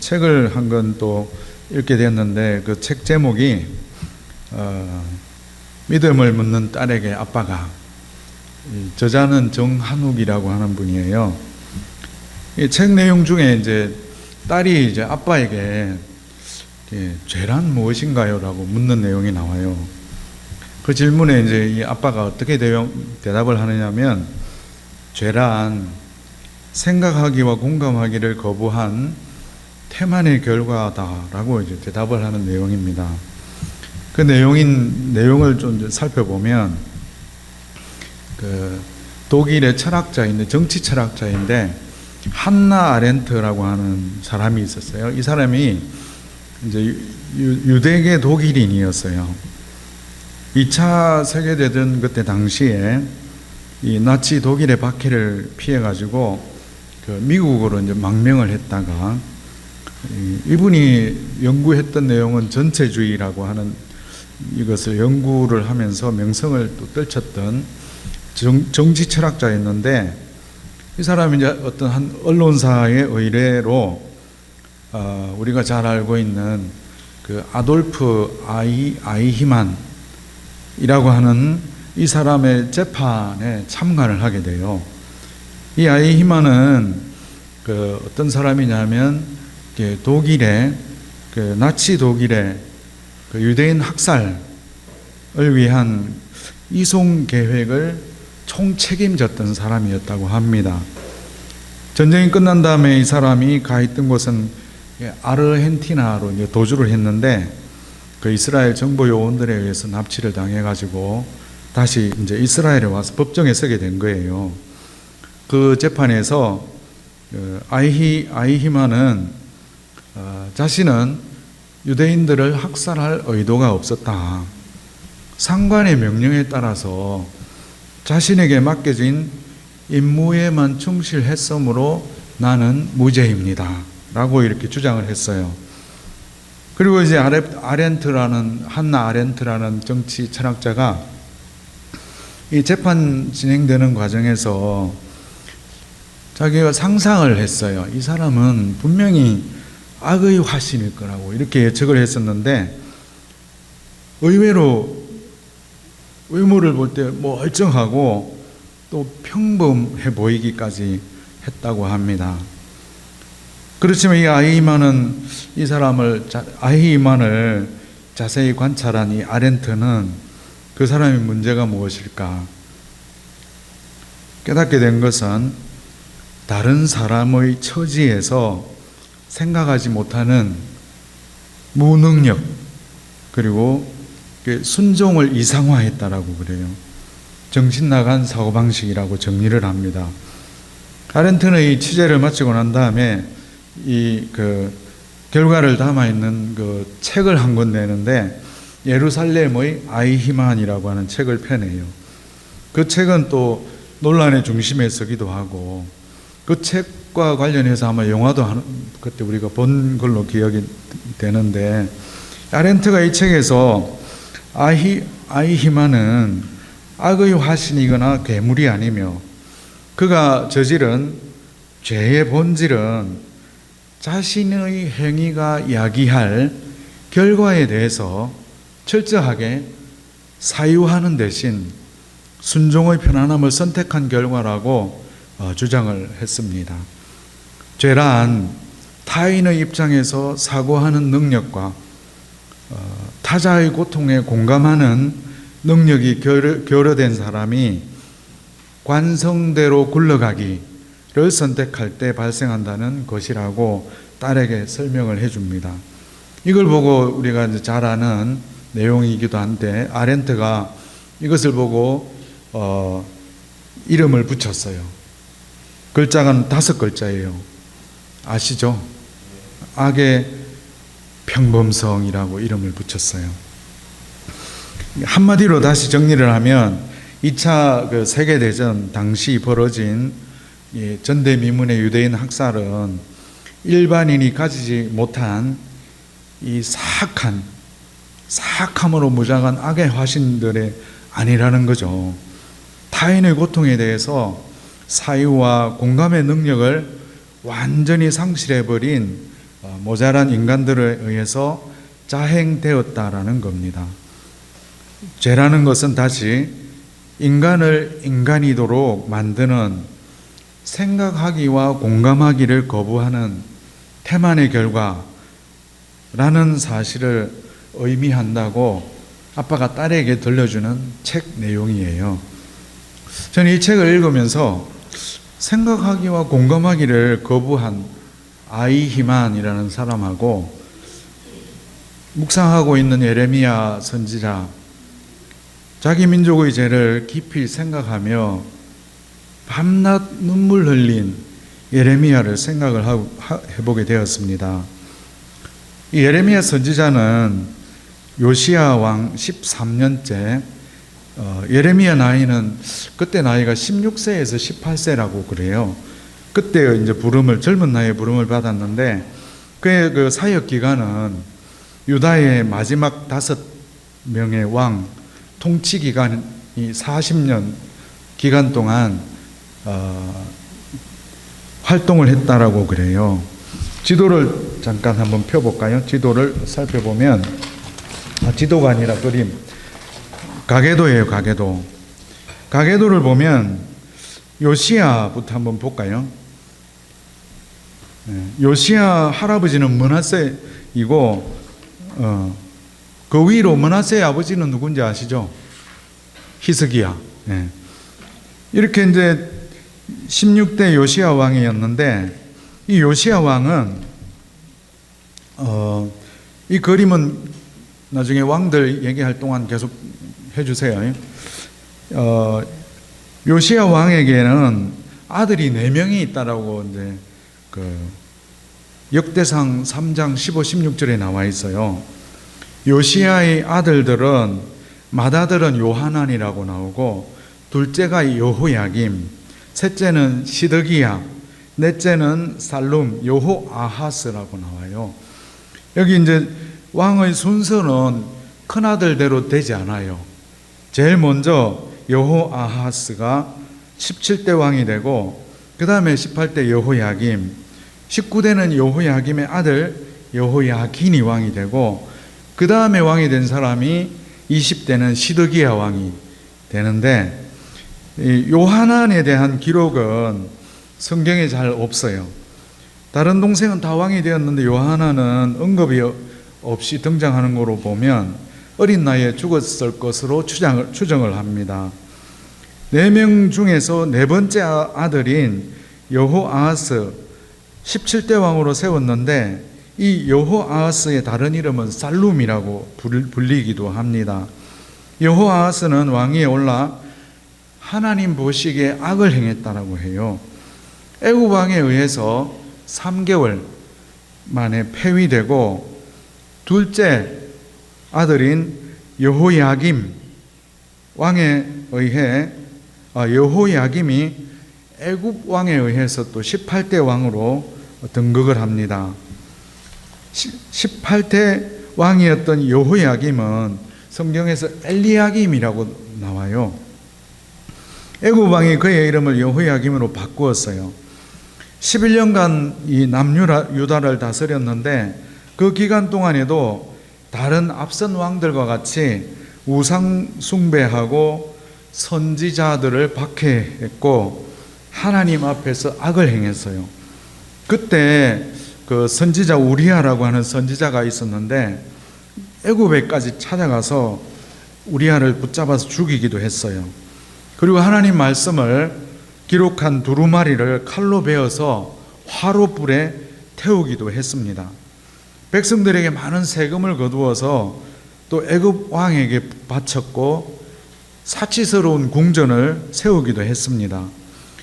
책을 한 권 또 읽게 됐는데 그 책 제목이 믿음을 묻는 딸에게 아빠가, 저자는 정한욱이라고 하는 분이에요. 이 책 내용 중에 이제 딸이 이제 아빠에게 죄란 무엇인가요? 라고 묻는 내용이 나와요. 그 질문에 이제 이 아빠가 어떻게 대답을 하느냐면, 죄란 생각하기와 공감하기를 거부한 태만의 결과다라고 이제 대답을 하는 내용입니다. 그 내용을 좀 살펴보면, 그 독일의 철학자인데, 정치 철학자인데 한나 아렌트라고 하는 사람이 있었어요. 이 사람이 이제 유대계 독일인이었어요. 2차 세계대전 그때 당시에 이 나치 독일의 박해를 피해가지고 그 미국으로 이제 망명을 했다가, 이분이 연구했던 내용은 전체주의라고 하는 이것을 연구를 하면서 명성을 또 떨쳤던 정치 철학자였는데, 이 사람이 이제 어떤 한 언론사의 의뢰로 우리가 잘 알고 있는 그 아돌프 아이히만이라고 하는 이 사람의 재판에 참관을 하게 돼요. 이 아이히만은 그 어떤 사람이냐면, 독일의 그 나치 독일의 그 유대인 학살을 위한 이송 계획을 총책임졌던 사람이었다고 합니다. 전쟁이 끝난 다음에 이 사람이 가 있던 곳은 아르헨티나로 이제 도주를 했는데, 그 이스라엘 정보 요원들에 의해서 납치를 당해가지고 다시 이제 이스라엘에 와서 법정에 서게 된 거예요. 그 재판에서 아이히만은 자신은 유대인들을 학살할 의도가 없었다. 상관의 명령에 따라서 자신에게 맡겨진 임무에만 충실했으므로 나는 무죄입니다 라고 이렇게 주장을 했어요. 그리고 이제 한나 아렌트라는 정치 철학자가 이 재판 진행되는 과정에서 자기가 상상을 했어요. 이 사람은 분명히 악의 화신일 거라고 이렇게 예측을 했었는데, 의외로 외모를 볼 때 멀쩡하고 또 평범해 보이기까지 했다고 합니다. 그렇지만 이 아이히만을 자세히 관찰한 이 아렌트는 그 사람의 문제가 무엇일까 깨닫게 된 것은, 다른 사람의 처지에서 생각하지 못하는 무능력, 그리고 순종을 이상화했다라고 그래요. 정신 나간 사고방식이라고 정리를 합니다. 아렌트는 이 취재를 마치고 난 다음에 그 결과를 담아있는 그 책을 한 권 내는데, 예루살렘의 아이히만이라고 하는 책을 펴내요. 그 책은 또 논란의 중심에 서기도 하고, 그 책과 관련해서 아마 영화도 그때 우리가 본 걸로 기억이 되는데, 아렌트가 이 책에서 아이히만은 악의 화신이거나 괴물이 아니며, 그가 저지른 죄의 본질은 자신의 행위가 야기할 결과에 대해서 철저하게 사유하는 대신 순종의 편안함을 선택한 결과라고 주장을 했습니다. 죄란 타인의 입장에서 사고하는 능력과 타자의 고통에 공감하는 능력이 결여된 사람이 관성대로 굴러가기를 선택할 때 발생한다는 것이라고 딸에게 설명을 해줍니다. 이걸 보고 우리가 이제 잘 아는 내용이기도 한데, 아렌트가 이것을 보고 이름을 붙였어요. 글자는 5글자예요. 아시죠? 악의 평범성이라고 이름을 붙였어요. 한마디로 다시 정리를 하면, 2차 그 세계대전 당시 벌어진 전대미문의 유대인 학살은 일반인이 가지지 못한 이 사악함으로 무장한 악의 화신들의 아니라는 거죠. 타인의 고통에 대해서 사유와 공감의 능력을 완전히 상실해버린 모자란 인간들에 의해서 자행되었다라는 겁니다. 죄라는 것은 다시 인간을 인간이도록 만드는 생각하기와 공감하기를 거부하는 태만의 결과라는 사실을 의미한다고 아빠가 딸에게 들려주는 책 내용이에요. 저는 이 책을 읽으면서 생각하기와 공감하기를 거부한 아이히만이라는 사람하고 묵상하고 있는 예레미야 선지자, 자기 민족의 죄를 깊이 생각하며 밤낮 눈물 흘린 예레미야를 생각을 해보게 되었습니다. 이 예레미야 선지자는 요시야 왕 13년째, 예레미야 나이는 그때 나이가 16세에서 18세라고 그래요. 그때 이제 젊은 나이에 부름을 받았는데, 그의 그 사역 기간은 유다의 마지막 5명의 왕 통치 기간이 40년 기간 동안 활동을 했다라고 그래요. 지도를 잠깐 한번 펴볼까요? 지도를 살펴보면, 지도가 아니라 그림, 가계도예요. 가계도를 보면 요시야부터 한번 볼까요? 요시야 할아버지는 므낫세이고, 그 위로 므낫세의 아버지는 누군지 아시죠? 히스기야. 이렇게 이제 16대 요시야 왕이었는데, 이 요시야 왕은 이 그림은 나중에 왕들 얘기할 동안 계속 해주세요. 요시야 왕에게는 아들이 4명이 있다라고 이제 그 역대상 3장 15, 16절에 나와 있어요. 요시야의 아들들은 맏아들은 요하난이라고 나오고, 둘째가 여호야김, 셋째는 시드기야, 넷째는 살룸, 여호아하스라고 나와요. 여기 이제 왕의 순서는 큰아들대로 되지 않아요. 제일 먼저 여호아하스가 17대 왕이 되고, 그 다음에 18대 여호야김, 19대는 여호야김의 아들 여호야긴이 왕이 되고, 그 다음에 왕이 된 사람이 20대는 시드기야 왕이 되는데, 요하난에 대한 기록은 성경에 잘 없어요. 다른 동생은 다 왕이 되었는데 요하난은 언급이 없이 등장하는 거로 보면 어린 나이에 죽었을 것으로 추정을 합니다. 4명 중에서 4번째 아들인 여호아하스 17대 왕으로 세웠는데, 이 여호아하스의 다른 이름은 살룸이라고 불리기도 합니다. 여호아하스는 왕위에 올라 하나님 보시기에 악을 행했다라고 해요. 애굽 왕에 의해서 3개월 만에 폐위되고, 둘째 아들인 여호야김 왕에 의해 여호야김이 애굽 왕에 의해서 또 18대 왕으로 등극을 합니다. 18대 왕이었던 여호야김은 성경에서 엘리야김이라고 나와요. 애굽 왕이 그의 이름을 여호야김으로 바꾸었어요. 11년간 이 남유다를 다스렸는데, 그 기간 동안에도 다른 앞선 왕들과 같이 우상 숭배하고 선지자들을 박해했고 하나님 앞에서 악을 행했어요. 그때 그 선지자 우리야라고 하는 선지자가 있었는데, 애굽에까지 찾아가서 우리야를 붙잡아서 죽이기도 했어요. 그리고 하나님 말씀을 기록한 두루마리를 칼로 베어서 화로불에 태우기도 했습니다. 백성들에게 많은 세금을 거두어서 또 애굽 왕에게 바쳤고 사치스러운 궁전을 세우기도 했습니다.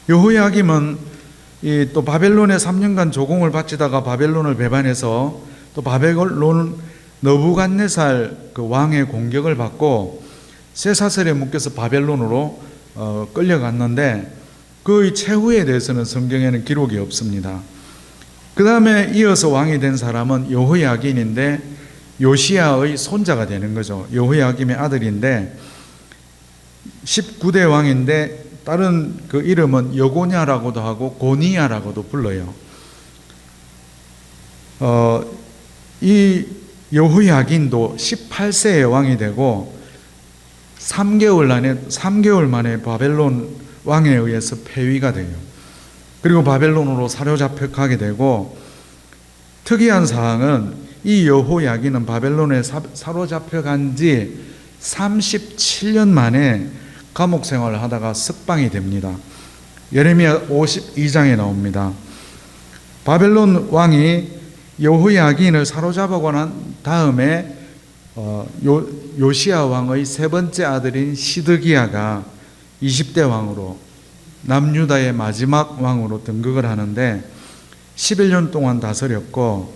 여호야김은 또 바벨론에 3년간 조공을 바치다가 바벨론을 배반해서 또 바벨론 느부갓네살 그 왕의 공격을 받고 쇠사슬에 묶여서 바벨론으로 끌려갔는데, 그의 최후에 대해서는 성경에는 기록이 없습니다. 그 다음에 이어서 왕이 된 사람은 여호야긴인데 요시야의 손자가 되는 거죠. 여호야김의 아들인데 19대 왕인데, 다른 그 이름은 여고냐라고도 하고 고니야라고도 불러요. 이 여호야긴도 18세의 왕이 되고 3개월 만에 바벨론 왕에 의해서 폐위가 돼요. 그리고 바벨론으로 사로잡혀 가게 되고, 특이한 사항은 이 여호야긴은 바벨론에 사로잡혀 간 지 37년 만에 감옥 생활을 하다가 석방이 됩니다. 예레미야 52장에 나옵니다. 바벨론 왕이 여호야긴을 사로잡아고 난 다음에 요시야 왕의 세 번째 아들인 시드기야가 20대 왕으로, 남유다의 마지막 왕으로 등극을 하는데 11년 동안 다스렸고,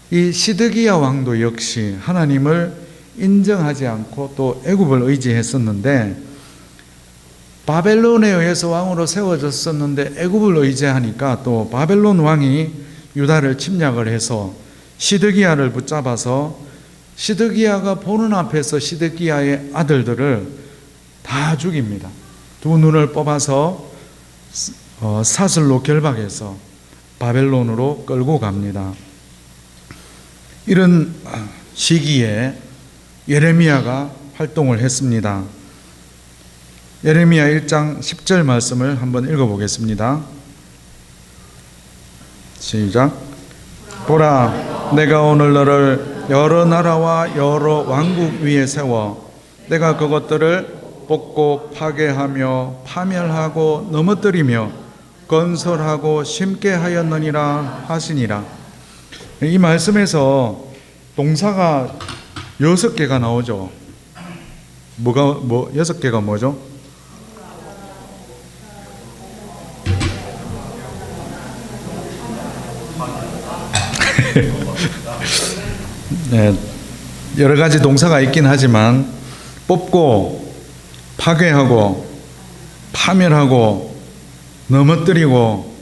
이 시드기야 왕도 역시 하나님을 인정하지 않고 또 애굽을 의지했었는데, 바벨론에 의해서 왕으로 세워졌었는데 애굽을 의지하니까 또 바벨론 왕이 유다를 침략을 해서 시드기야를 붙잡아서, 시드기야가 보는 앞에서 시드기야의 아들들을 다 죽입니다. 두 눈을 뽑아서 사슬로 결박해서 바벨론으로 끌고 갑니다. 이런 시기에 예레미야가 활동을 했습니다. 예레미야 1장 10절 말씀을 한번 읽어보겠습니다. 시작. 보라, 내가 오늘 너를 여러 나라와 여러 왕국 위에 세워 내가 그것들을 뽑고 파괴하며 파멸하고 넘어뜨리며 건설하고 심게 하였느니라 하시니라. 이 말씀에서 동사가 6개가 나오죠. 6개가 뭐죠? 네, 여러 가지 동사가 있긴 하지만 뽑고 파괴하고 파멸하고 넘어뜨리고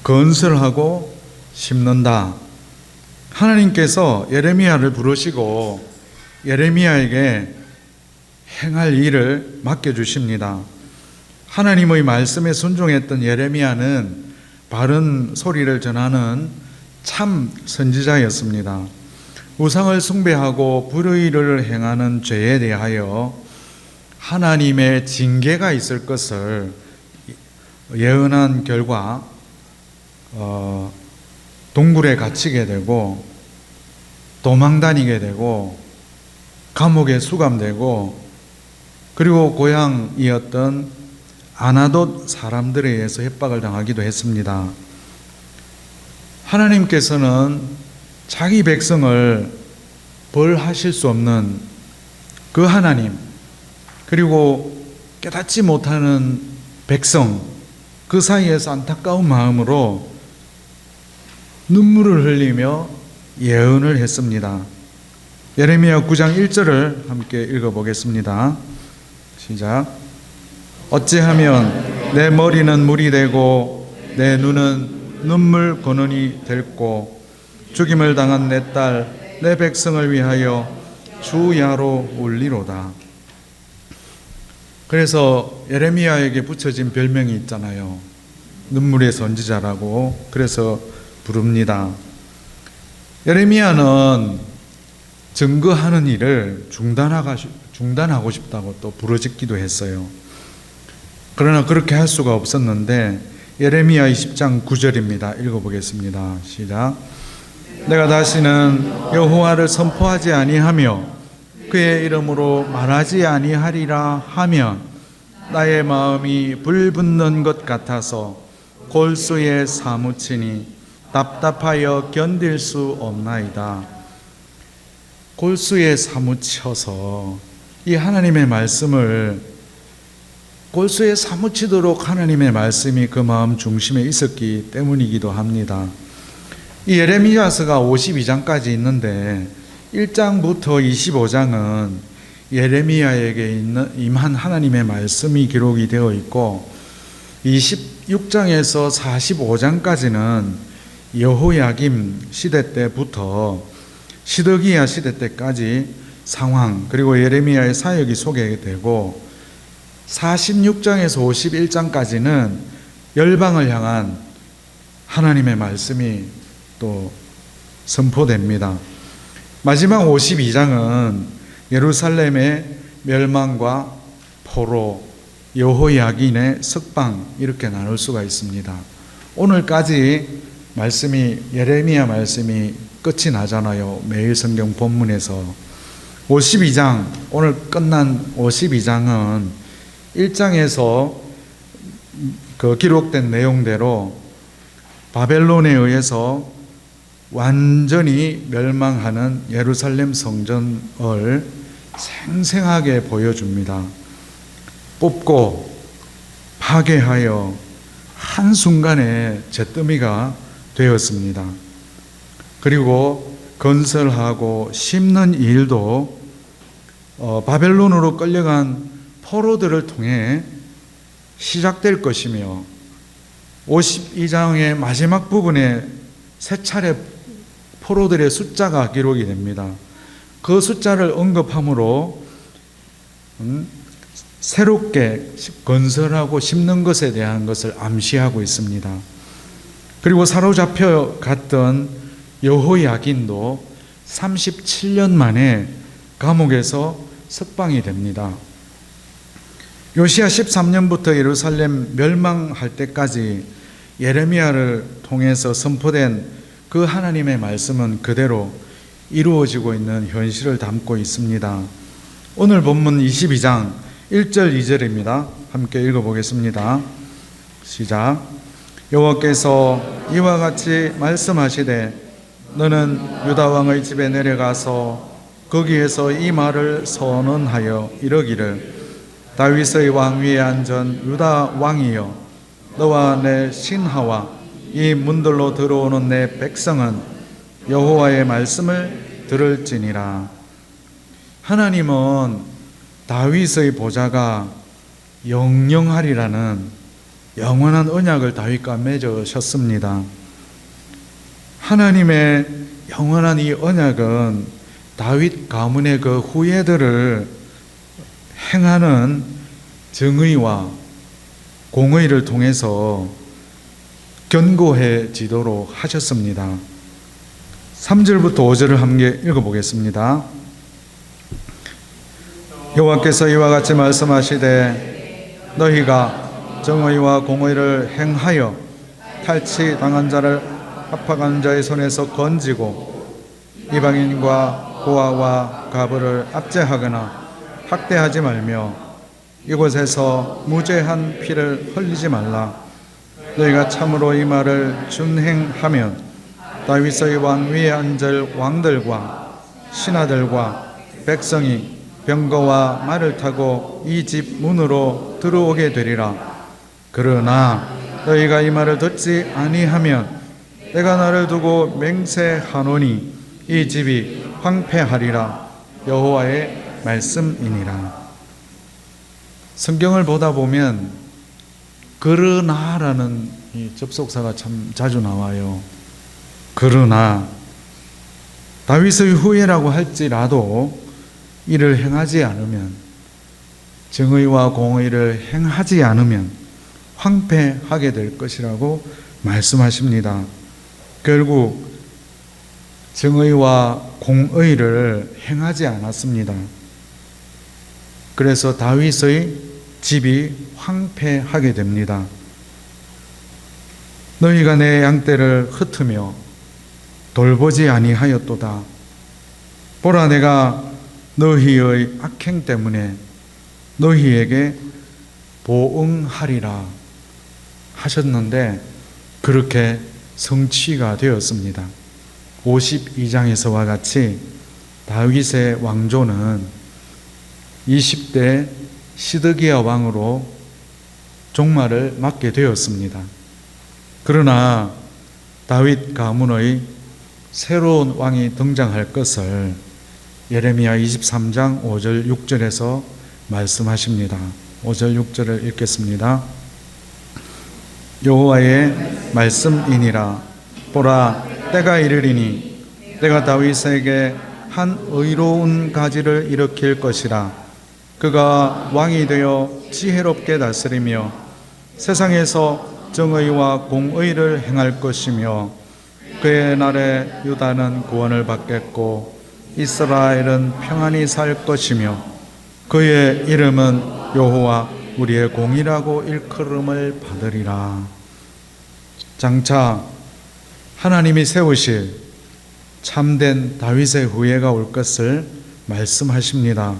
건설하고 심는다. 하나님께서 예레미야를 부르시고 예레미야에게 행할 일을 맡겨주십니다. 하나님의 말씀에 순종했던 예레미야는 바른 소리를 전하는 참 선지자였습니다. 우상을 숭배하고 불의를 행하는 죄에 대하여 하나님의 징계가 있을 것을 예언한 결과 동굴에 갇히게 되고 도망다니게 되고 감옥에 수감되고, 그리고 고향이었던 아나돗 사람들에 의해서 협박을 당하기도 했습니다. 하나님께서는 자기 백성을 벌하실 수 없는 그 하나님, 그리고 깨닫지 못하는 백성, 그 사이에서 안타까운 마음으로 눈물을 흘리며 예언을 했습니다. 예레미야 9장 1절을 함께 읽어보겠습니다. 시작. 어찌하면 내 머리는 물이 되고 내 눈은 눈물 근원이 됐고, 죽임을 당한 내 딸 내 백성을 위하여 주야로 울리로다. 그래서 예레미야에게 붙여진 별명이 있잖아요. 눈물의 선지자라고. 그래서 부릅니다. 예레미야는 증거하는 일을 중단하고 싶다고 또 부르짖기도 했어요. 그러나 그렇게 할 수가 없었는데 예레미야 20장 9절입니다. 읽어보겠습니다. 시작. 내가 다시는 여호와를 선포하지 아니하며 그의 이름으로 말하지 아니하리라 하면 나의 마음이 불붙는 것 같아서 골수에 사무치니 답답하여 견딜 수 없나이다. 골수에 사무쳐서 이 하나님의 말씀을 골수에 사무치도록 하나님의 말씀이 그 마음 중심에 있었기 때문이기도 합니다. 이 예레미야서가 52장까지 있는데 1장부터 25장은 예레미야에게 임한 하나님의 말씀이 기록이 되어 있고, 26장에서 45장까지는 여호야김 시대 때부터 시드기야 시대 때까지 상황, 그리고 예레미야의 사역이 소개되고, 46장에서 51장까지는 열방을 향한 하나님의 말씀이 또 선포됩니다. 마지막 52장은 예루살렘의 멸망과 포로, 여호야긴의 석방 이렇게 나눌 수가 있습니다. 오늘까지 예레미야 말씀이 끝이 나잖아요. 매일 성경 본문에서 52장, 오늘 끝난 52장은 1장에서 기록된 내용대로 바벨론에 의해서 완전히 멸망하는 예루살렘 성전을 생생하게 보여줍니다. 뽑고 파괴하여 한순간에 잿더미가 되었습니다. 그리고 건설하고 심는 일도 바벨론으로 끌려간 포로들을 통해 시작될 것이며 52장의 마지막 부분에 세 차례 포로들의 숫자가 기록이 됩니다. 그 숫자를 언급함으로 새롭게 건설하고 심는 것에 대한 것을 암시하고 있습니다. 그리고 사로잡혀 갔던 여호야긴도 37년 만에 감옥에서 석방이 됩니다. 요시야 13년부터 예루살렘 멸망할 때까지 예레미야를 통해서 선포된 그 하나님의 말씀은 그대로 이루어지고 있는 현실을 담고 있습니다. 오늘 본문 22장 1절 2절입니다. 함께 읽어보겠습니다. 시작. 여호와께서 이와 같이 말씀하시되 너는 유다 왕의 집에 내려가서 거기에서 이 말을 선언하여 이르기를 다윗의 왕 위에 앉은 유다 왕이여 너와 내 신하와 이 문들로 들어오는 내 백성은 여호와의 말씀을 들을지니라. 하나님은 다윗의 보좌가 영영하리라는 영원한 언약을 다윗과 맺으셨습니다. 하나님의 영원한 이 언약은 다윗 가문의 그 후예들을 행하는 정의와 공의를 통해서 견고해지도록 하셨습니다. 3절부터 5절을 함께 읽어보겠습니다. 여호와께서 이와 같이 말씀하시되 너희가 정의와 공의를 행하여 탈취당한 자를 압박한 자의 손에서 건지고 이방인과 고아와 가부를 압제하거나 학대하지 말며 이곳에서 무죄한 피를 흘리지 말라. 너희가 참으로 이 말을 준행하면 다윗의 왕 위에 앉을 왕들과 신하들과 백성이 병거와 말을 타고 이 집 문으로 들어오게 되리라. 그러나 너희가 이 말을 듣지 아니하면 내가 나를 두고 맹세하노니 이 집이 황폐하리라. 여호와의 말씀이니라. 성경을 보다 보면 그러나라는 이 접속사가 참 자주 나와요. 그러나 다윗의 후예라고 할지라도 이를 행하지 않으면, 정의와 공의를 행하지 않으면 황폐하게 될 것이라고 말씀하십니다. 결국 정의와 공의를 행하지 않았습니다. 그래서 다윗의 집이 황폐하게 됩니다. 너희가 내 양떼를 흩으며 돌보지 아니하였도다. 보라, 내가 너희의 악행 때문에 너희에게 보응하리라 하셨는데 그렇게 성취가 되었습니다. 52장에서와 같이 다윗의 왕조는 20대 시드기야 왕으로 종말을 맞게 되었습니다. 그러나 다윗 가문의 새로운 왕이 등장할 것을 예레미야 23장 5절 6절에서 말씀하십니다. 5절 6절을 읽겠습니다. 여호와의 말씀이니라. 보라, 때가 이르리니 내가 다윗에게 한 의로운 가지를 일으킬 것이라. 그가 왕이 되어 지혜롭게 다스리며 세상에서 정의와 공의를 행할 것이며 그의 날에 유다는 구원을 받겠고 이스라엘은 평안히 살 것이며 그의 이름은 여호와 우리의 공이라고 일컬음을 받으리라. 장차 하나님이 세우실 참된 다윗의 후예가 올 것을 말씀하십니다.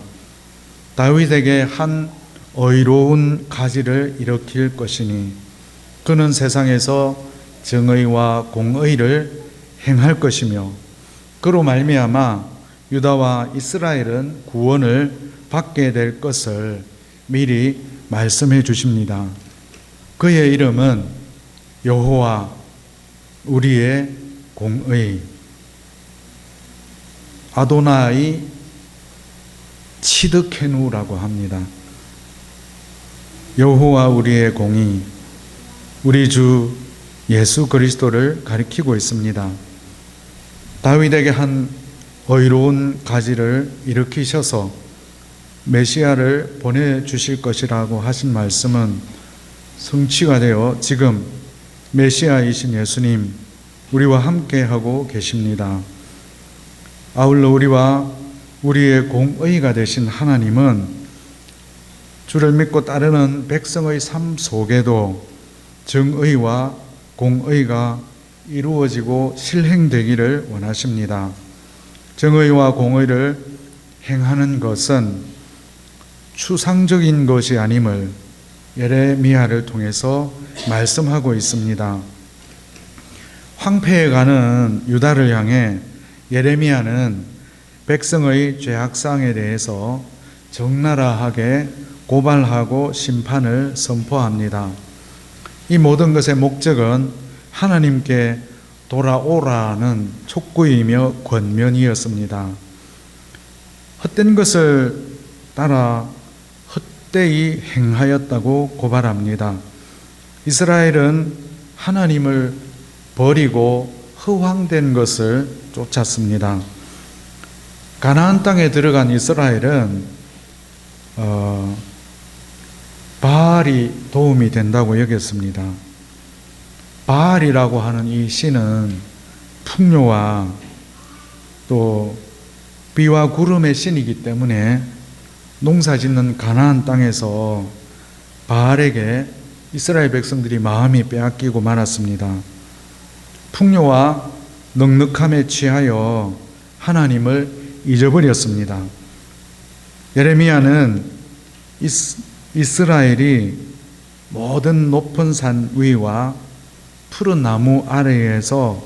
다윗에게 한 의로운 가지를 일으킬 것이니 그는 세상에서 정의와 공의를 행할 것이며 그로 말미암아 유다와 이스라엘은 구원을 받게 될 것을 미리 말씀해 주십니다. 그의 이름은 여호와 우리의 공의, 아도나이 치드케누라고 합니다. 여호와 우리의 공의, 우리 주 예수 그리스도를 가리키고 있습니다. 다윗에게 한 의로운 가지를 일으키셔서 메시아를 보내주실 것이라고 하신 말씀은 성취가 되어 지금 메시아이신 예수님 우리와 함께하고 계십니다. 아울러 우리와 우리의 공의가 되신 하나님은 주를 믿고 따르는 백성의 삶 속에도 정의와 공의가 이루어지고 실행되기를 원하십니다. 정의와 공의를 행하는 것은 추상적인 것이 아님을 예레미야를 통해서 말씀하고 있습니다. 황폐해가는 유다를 향해 예레미야는 백성의 죄악상에 대해서 적나라하게 고발하고 심판을 선포합니다. 이 모든 것의 목적은 하나님께 돌아오라는 촉구이며 권면이었습니다. 헛된 것을 따라 헛되이 행하였다고 고발합니다. 이스라엘은 하나님을 버리고 허황된 것을 쫓았습니다. 가나안 땅에 들어간 이스라엘은 바알이 도움이 된다고 여겼습니다. 바알이라고 하는 이 신은 풍요와 또 비와 구름의 신이기 때문에 농사짓는 가나안 땅에서 바알에게 이스라엘 백성들이 마음이 빼앗기고 말았습니다. 풍요와 넉넉함에 취하여 하나님을 잊어버렸습니다. 예레미야는 이스라엘이 모든 높은 산 위와 푸른 나무 아래에서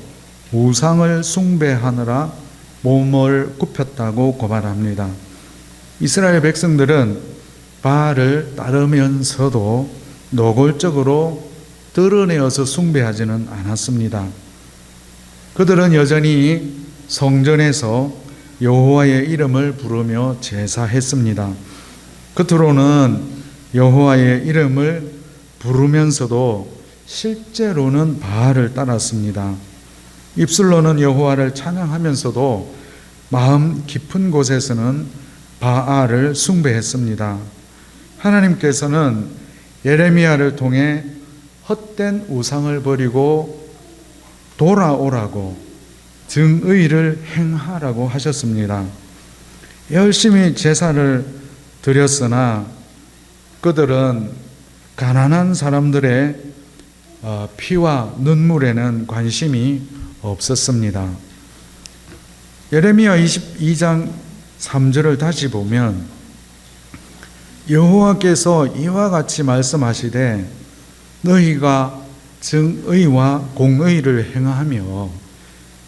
우상을 숭배하느라 몸을 굽혔다고 고발합니다. 이스라엘 백성들은 바알을 따르면서도 노골적으로 드러내어서 숭배하지는 않았습니다. 그들은 여전히 성전에서 여호와의 이름을 부르며 제사했습니다. 겉으로는 여호와의 이름을 부르면서도 실제로는 바알을 따랐습니다. 입술로는 여호와를 찬양하면서도 마음 깊은 곳에서는 바알을 숭배했습니다. 하나님께서는 예레미야를 통해 헛된 우상을 버리고 돌아오라고 정의를 행하라고 하셨습니다. 열심히 제사를 드렸으나 그들은 가난한 사람들의 피와 눈물에는 관심이 없었습니다. 예레미야 22장 3절을 다시 보면 여호와께서 이와 같이 말씀하시되 너희가 정의와 공의를 행하며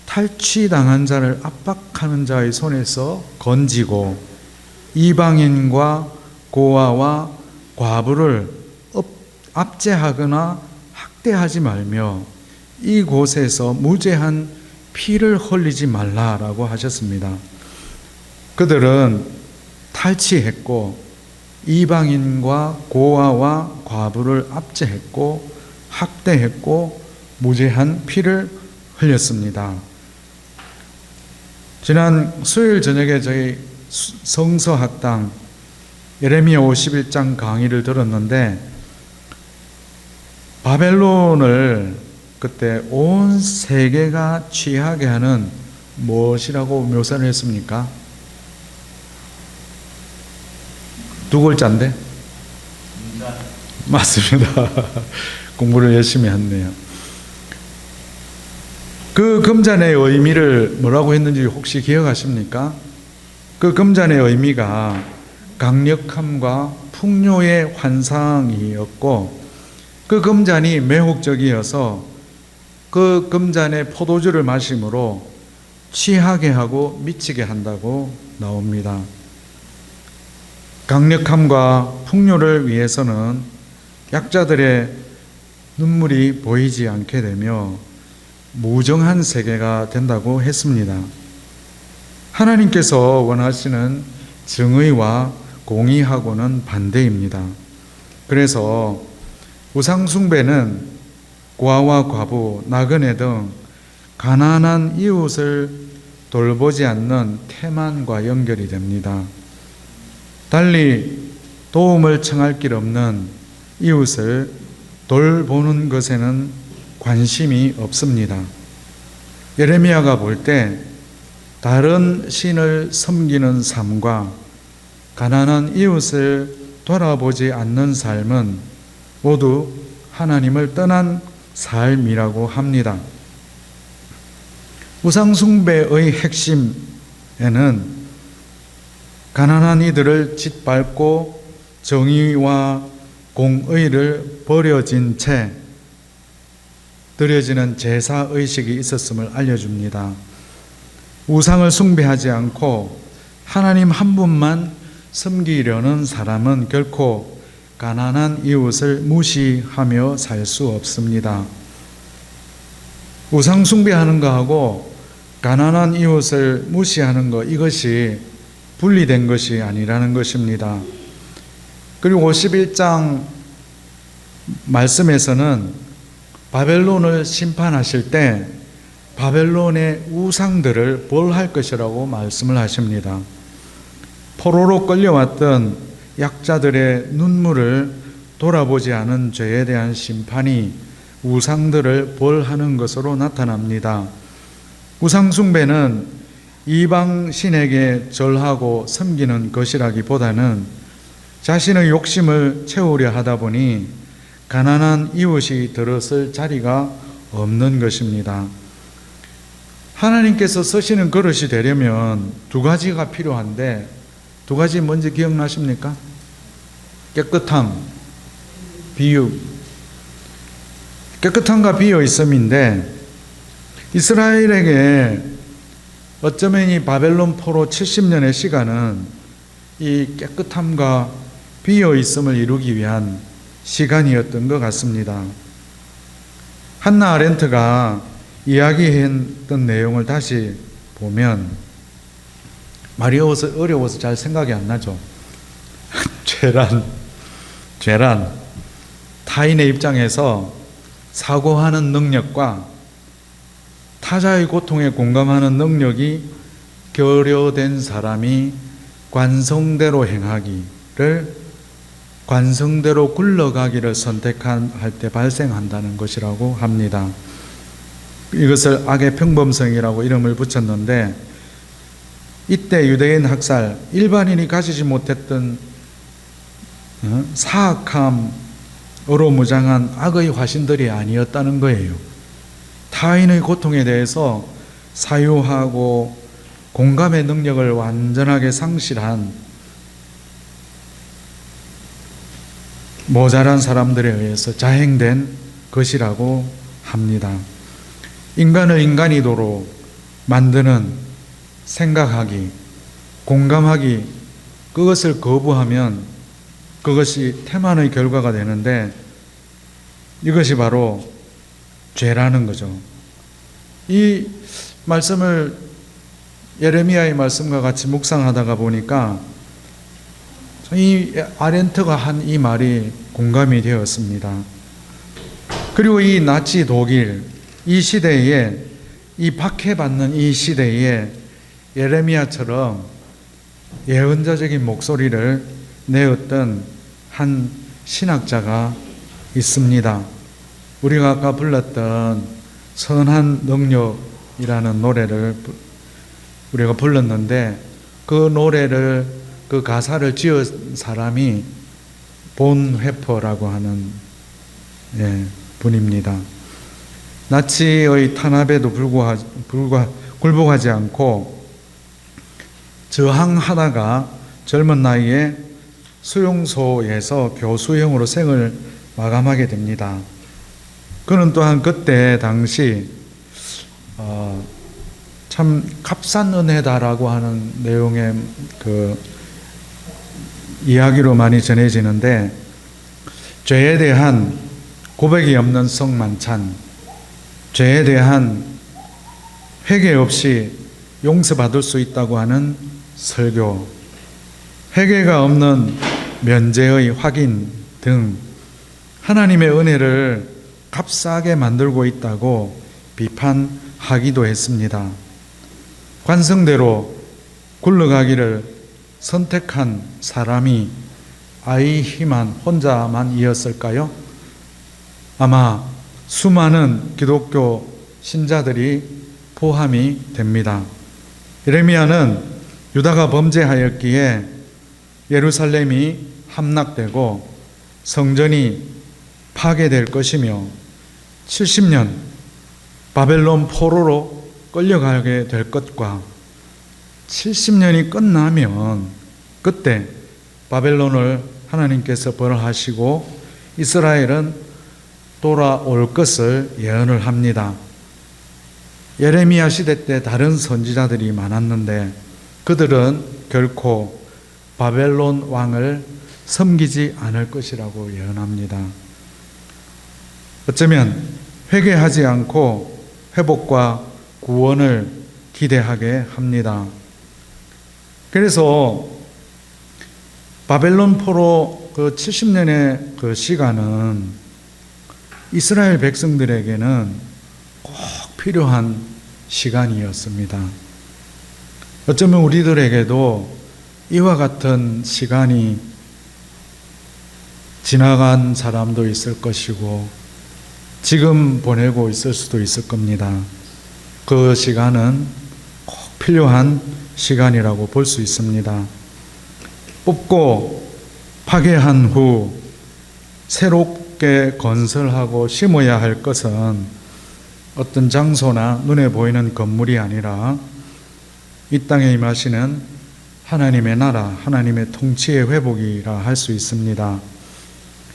탈취당한 자를 압박하는 자의 손에서 건지고 이방인과 고아와 과부를 압제하거나 학대하지 말며 이곳에서 무죄한 피를 흘리지 말라라고 하셨습니다. 그들은 탈취했고 이방인과 고아와 과부를 압제했고 학대했고 무죄한 피를 흘렸습니다. 지난 수요일 저녁에 저희 성서학당 예레미야 51장 강의를 들었는데 바벨론을 그때 온 세계가 취하게 하는 무엇이라고 묘사를 했습니까? 두 글자인데? 맞습니다. 공부를 열심히 했네요. 그 금잔의 의미를 뭐라고 했는지 혹시 기억하십니까? 그 금잔의 의미가 강력함과 풍요의 환상이었고, 그 금잔이 매혹적이어서 그 금잔의 포도주를 마심으로 취하게 하고 미치게 한다고 나옵니다. 강력함과 풍요를 위해서는 약자들의 눈물이 보이지 않게 되며 무정한 세계가 된다고 했습니다. 하나님께서 원하시는 정의와 공의하고는 반대입니다. 그래서 우상숭배는 고아와 과부, 나그네 등 가난한 이웃을 돌보지 않는 태만과 연결이 됩니다. 달리 도움을 청할 길 없는 이웃을 돌보는 것에는 관심이 없습니다. 예레미야가 볼 때 다른 신을 섬기는 삶과 가난한 이웃을 돌아보지 않는 삶은 모두 하나님을 떠난 삶이라고 합니다. 우상숭배의 핵심에는 가난한 이들을 짓밟고 정의와 공의를 버려진 채 드려지는 제사의식이 있었음을 알려줍니다. 우상을 숭배하지 않고 하나님 한 분만 섬기려는 사람은 결코 가난한 이웃을 무시하며 살 수 없습니다. 우상 숭배하는 것하고 가난한 이웃을 무시하는 것, 이것이 분리된 것이 아니라는 것입니다. 그리고 51장 말씀에서는 바벨론을 심판하실 때 바벨론의 우상들을 벌할 것이라고 말씀을 하십니다. 포로로 끌려왔던 약자들의 눈물을 돌아보지 않은 죄에 대한 심판이 우상들을 벌하는 것으로 나타납니다. 우상 숭배는 이방 신에게 절하고 섬기는 것이라기보다는 자신의 욕심을 채우려 하다 보니 가난한 이웃이 들어설 자리가 없는 것입니다. 하나님께서 쓰시는 그릇이 되려면 두 가지가 필요한데, 두 가지 뭔지 기억나십니까? 깨끗함, 비유. 깨끗함과 비유 있음인데, 이스라엘에게 어쩌면 이 바벨론 포로 70년의 시간은 이 깨끗함과 비어 있음을 이루기 위한 시간이었던 것 같습니다. 한나 아렌트가 이야기했던 내용을 다시 보면 말이 어려워서 잘 생각이 안 나죠. 죄란. 타인의 입장에서 사고하는 능력과 타자의 고통에 공감하는 능력이 결여된 사람이 관성대로 행하기를, 관성대로 굴러가기를 선택할 때 발생한다는 것이라고 합니다. 이것을 악의 평범성이라고 이름을 붙였는데, 이때 유대인 학살, 일반인이 가지지 못했던 사악함으로 무장한 악의 화신들이 아니었다는 거예요. 타인의 고통에 대해서 사유하고 공감의 능력을 완전하게 상실한 모자란 사람들에 의해서 자행된 것이라고 합니다. 인간을 인간이도록 만드는 생각하기, 공감하기, 그것을 거부하면 그것이 태만의 결과가 되는데, 이것이 바로 죄라는 거죠. 이 말씀을 예레미야의 말씀과 같이 묵상하다가 보니까 이 아렌트가 한 이 말이 공감이 되었습니다. 그리고 이 나치 독일, 이 시대에, 이 박해받는 이 시대에 예레미야처럼 예언자적인 목소리를 내었던 한 신학자가 있습니다. 우리가 아까 불렀던 선한 능력이라는 노래를 우리가 불렀는데, 그 노래를, 그 가사를 지은 사람이 본회퍼라고 하는 분입니다. 나치의 탄압에도 굴복하지 않고 저항하다가 젊은 나이에 수용소에서 교수형으로 생을 마감하게 됩니다. 그는 또한 그때 당시 참 값싼 은혜다라고 하는 내용의 그 이야기로 많이 전해지는데, 죄에 대한 고백이 없는 성만찬, 죄에 대한 회개 없이 용서받을 수 있다고 하는 설교, 회개가 없는 면죄의 확인 등 하나님의 은혜를 값싸게 만들고 있다고 비판하기도 했습니다. 관성대로 굴러가기를 선택한 사람이 아이히만 혼자만이었을까요? 아마 수많은 기독교 신자들이 포함이 됩니다. 예레미야는 유다가 범죄하였기에 예루살렘이 함락되고 성전이 파괴될 것이며 70년 바벨론 포로로 끌려가게 될 것과 70년이 끝나면 그때 바벨론을 하나님께서 벌하시고 이스라엘은 돌아올 것을 예언을 합니다. 예레미야 시대 때 다른 선지자들이 많았는데 그들은 결코 바벨론 왕을 섬기지 않을 것이라고 예언합니다. 어쩌면 회개하지 않고 회복과 구원을 기대하게 합니다. 그래서 바벨론 포로 그 70년의 그 시간은 이스라엘 백성들에게는 꼭 필요한 시간이었습니다. 어쩌면 우리들에게도 이와 같은 시간이 지나간 사람도 있을 것이고 지금 보내고 있을 수도 있을 겁니다. 그 시간은 꼭 필요한 시간이라고 볼 수 있습니다. 뽑고 파괴한 후 새롭게 건설하고 심어야 할 것은 어떤 장소나 눈에 보이는 건물이 아니라 이 땅에 임하시는 하나님의 나라, 하나님의 통치의 회복이라 할 수 있습니다.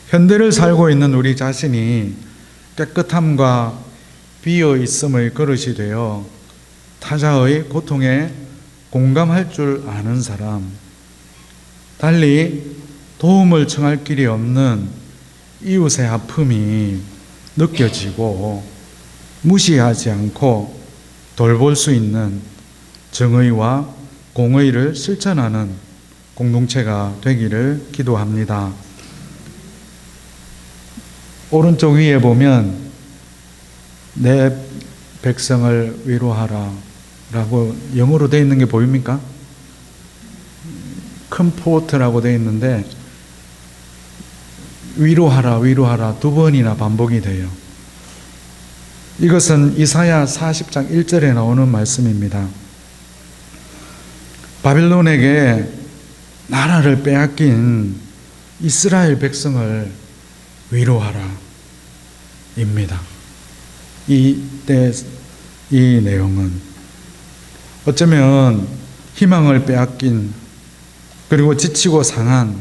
현대를 살고 있는 우리 자신이 깨끗함과 비어 있음의 그릇이 되어 타자의 고통에 공감할 줄 아는 사람, 달리 도움을 청할 길이 없는 이웃의 아픔이 느껴지고 무시하지 않고 돌볼 수 있는 정의와 공의를 실천하는 공동체가 되기를 기도합니다. 오른쪽 위에 보면 내 백성을 위로하라 라고 영어로 되어 있는 게 보입니까? 컴포트라고 되어 있는데 위로하라 위로하라 두 번이나 반복이 돼요. 이것은 이사야 40장 1절에 나오는 말씀입니다. 바벨론에게 나라를 빼앗긴 이스라엘 백성을 위로하라 입니다. 이때 이 내용은 어쩌면 희망을 빼앗긴 그리고 지치고 상한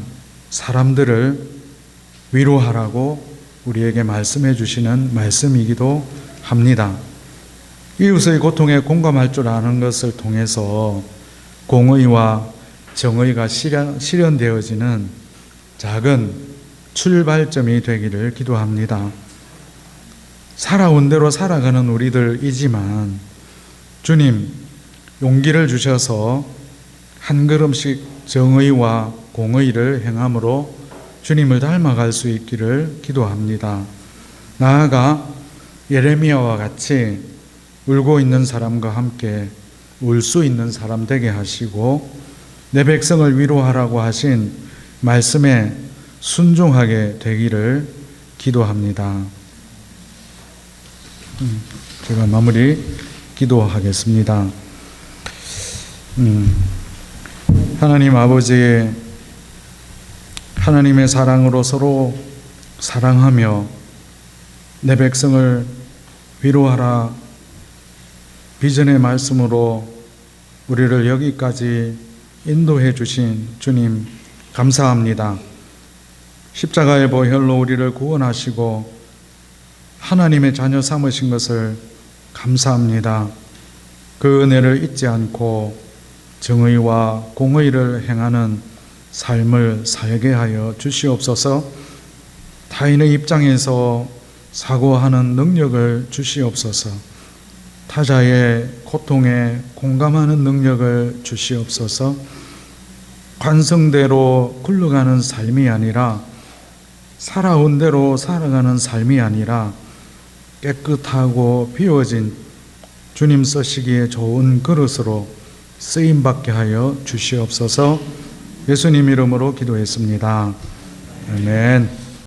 사람들을 위로하라고 우리에게 말씀해 주시는 말씀이기도 합니다. 이웃의 고통에 공감할 줄 아는 것을 통해서 공의와 정의가 실현되어지는 작은 출발점이 되기를 기도합니다. 살아온 대로 살아가는 우리들이지만 주님 용기를 주셔서 한 걸음씩 정의와 공의를 행함으로 주님을 닮아갈 수 있기를 기도합니다. 나아가 예레미야와 같이 울고 있는 사람과 함께 울 수 있는 사람 되게 하시고 내 백성을 위로하라고 하신 말씀에 순종하게 되기를 기도합니다. 제가 마무리 기도하겠습니다. 하나님 아버지, 하나님의 사랑으로 서로 사랑하며 내 백성을 위로하라 비전의 말씀으로 우리를 여기까지 인도해 주신 주님 감사합니다. 십자가의 보혈로 우리를 구원하시고 하나님의 자녀 삼으신 것을 감사합니다. 그 은혜를 잊지 않고 정의와 공의를 행하는 삶을 살게 하여 주시옵소서. 타인의 입장에서 사고하는 능력을 주시옵소서. 타자의 고통에 공감하는 능력을 주시옵소서. 관성대로 굴러가는 삶이 아니라 살아온 대로 살아가는 삶이 아니라 깨끗하고 비워진 주님 쓰시기에 좋은 그릇으로 쓰임받게 하여 주시옵소서. 예수님 이름으로 기도했습니다. 아멘.